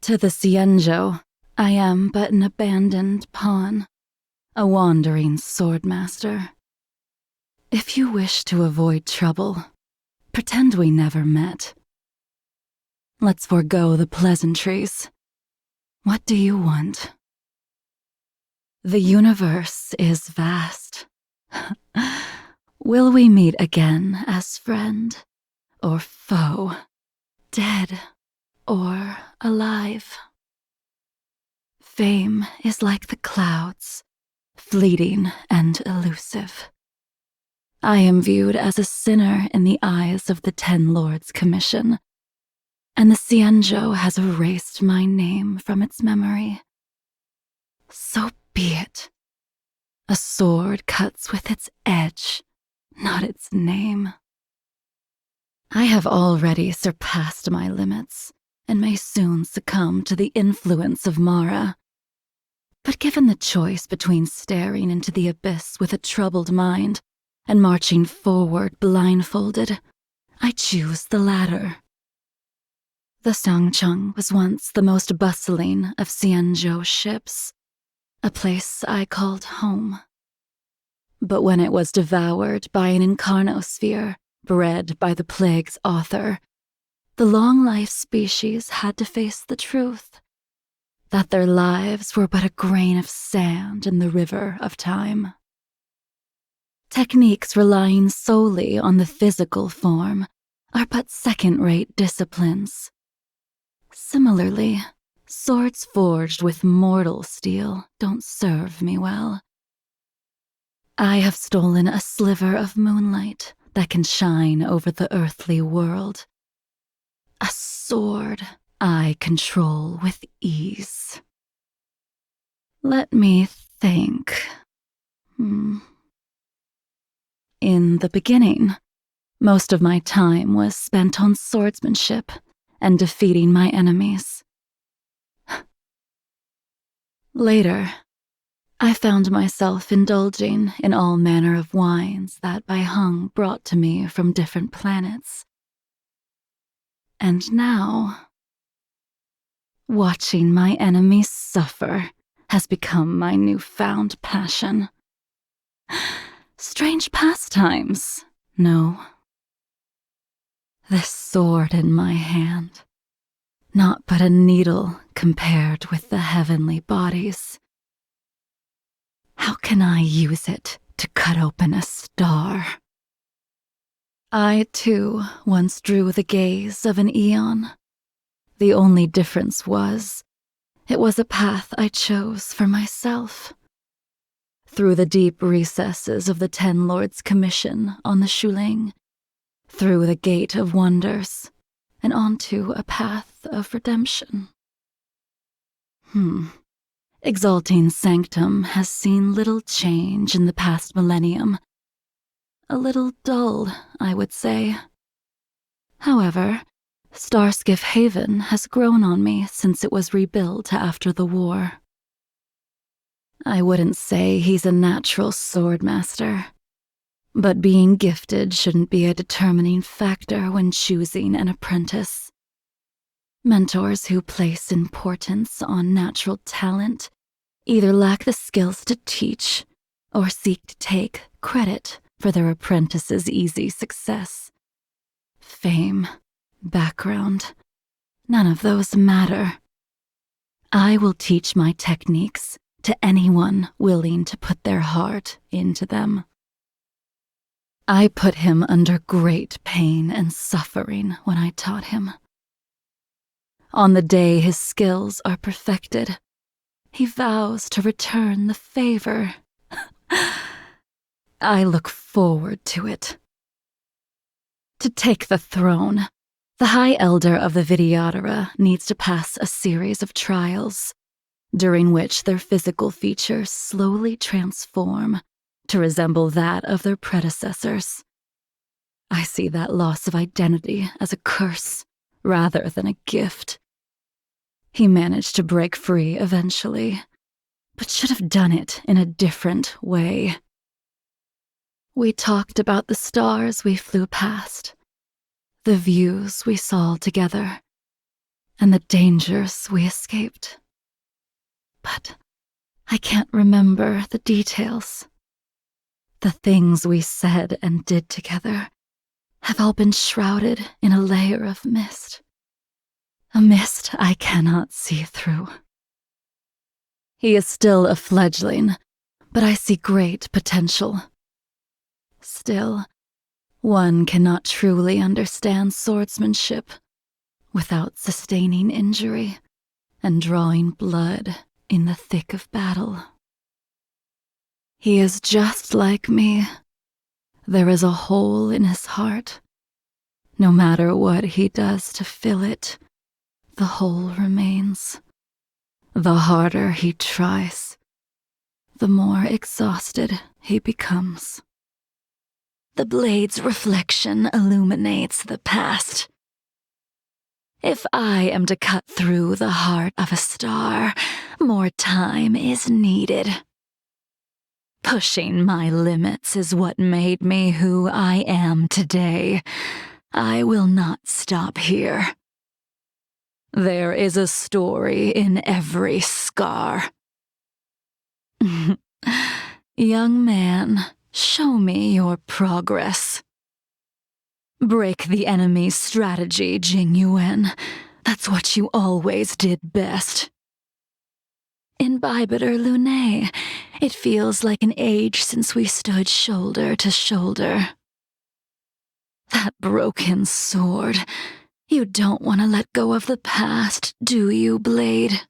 To the Xianzhou, I am but an abandoned pawn, a wandering swordmaster. If you wish to avoid trouble, pretend we never met. Let's forego the pleasantries. What do you want? The universe is vast. Will we meet again as friend or foe, dead or alive? Fame is like the clouds, fleeting and elusive. I am viewed as a sinner in the eyes of the Ten Lords' Commission, and the Xianzhou has erased my name from its memory. So be it. A sword cuts with its edge, not its name. I have already surpassed my limits, and may soon succumb to the influence of Mara. But given the choice between staring into the abyss with a troubled mind and marching forward blindfolded, I choose the latter. The Sangcheng was once the most bustling of Xianzhou ships, a place I called home. But when it was devoured by an incarnosphere bred by the plague's author, the long-life species had to face the truth that their lives were but a grain of sand in the river of time. Techniques relying solely on the physical form are but second-rate disciplines. Similarly, swords forged with mortal steel don't serve me well. I have stolen a sliver of moonlight that can shine over the earthly world. A sword I control with ease. Let me think. In the beginning, most of my time was spent on swordsmanship and defeating my enemies. Later, I found myself indulging in all manner of wines that Bai Heng brought to me from different planets. And now, watching my enemies suffer has become my newfound passion. Strange pastimes, no. This sword in my hand, not but a needle compared with the heavenly bodies. How can I use it to cut open a star? I, too, once drew the gaze of an eon. The only difference was, it was a path I chose for myself. Through the deep recesses of the Ten Lords' Commission on the Shuling, through the Gate of Wonders, and onto a path of redemption. Exalting Sanctum has seen little change in the past millennium. A little dull, I would say. However, Starskiff Haven has grown on me since it was rebuilt after the war. I wouldn't say he's a natural swordmaster, but being gifted shouldn't be a determining factor when choosing an apprentice. Mentors who place importance on natural talent either lack the skills to teach or seek to take credit for their apprentice's easy success. Fame, background, none of those matter. I will teach my techniques to anyone willing to put their heart into them. I put him under great pain and suffering when I taught him. On the day his skills are perfected, he vows to return the favor. I look forward to it. To take the throne, the High Elder of the Vidyadhara needs to pass a series of trials, during which their physical features slowly transform to resemble that of their predecessors. I see that loss of identity as a curse rather than a gift. He managed to break free eventually, but should have done it in a different way. We talked about the stars we flew past, the views we saw together, and the dangers we escaped. But I can't remember the details. The things we said and did together have all been shrouded in a layer of mist. A mist I cannot see through. He is still a fledgling, but I see great potential. Still, one cannot truly understand swordsmanship without sustaining injury and drawing blood in the thick of battle. He is just like me. There is a hole in his heart. No matter what he does to fill it, the hole remains. The harder he tries, the more exhausted he becomes. The blade's reflection illuminates the past. If I am to cut through the heart of a star, more time is needed. Pushing my limits is what made me who I am today. I will not stop here. There is a story in every scar. Young man, show me your progress. Break the enemy's strategy, Jing Yuan. That's what you always did best. In Bibiter Lune, it feels like an age since we stood shoulder to shoulder. That broken sword. You don't want to let go of the past, do you, Blade?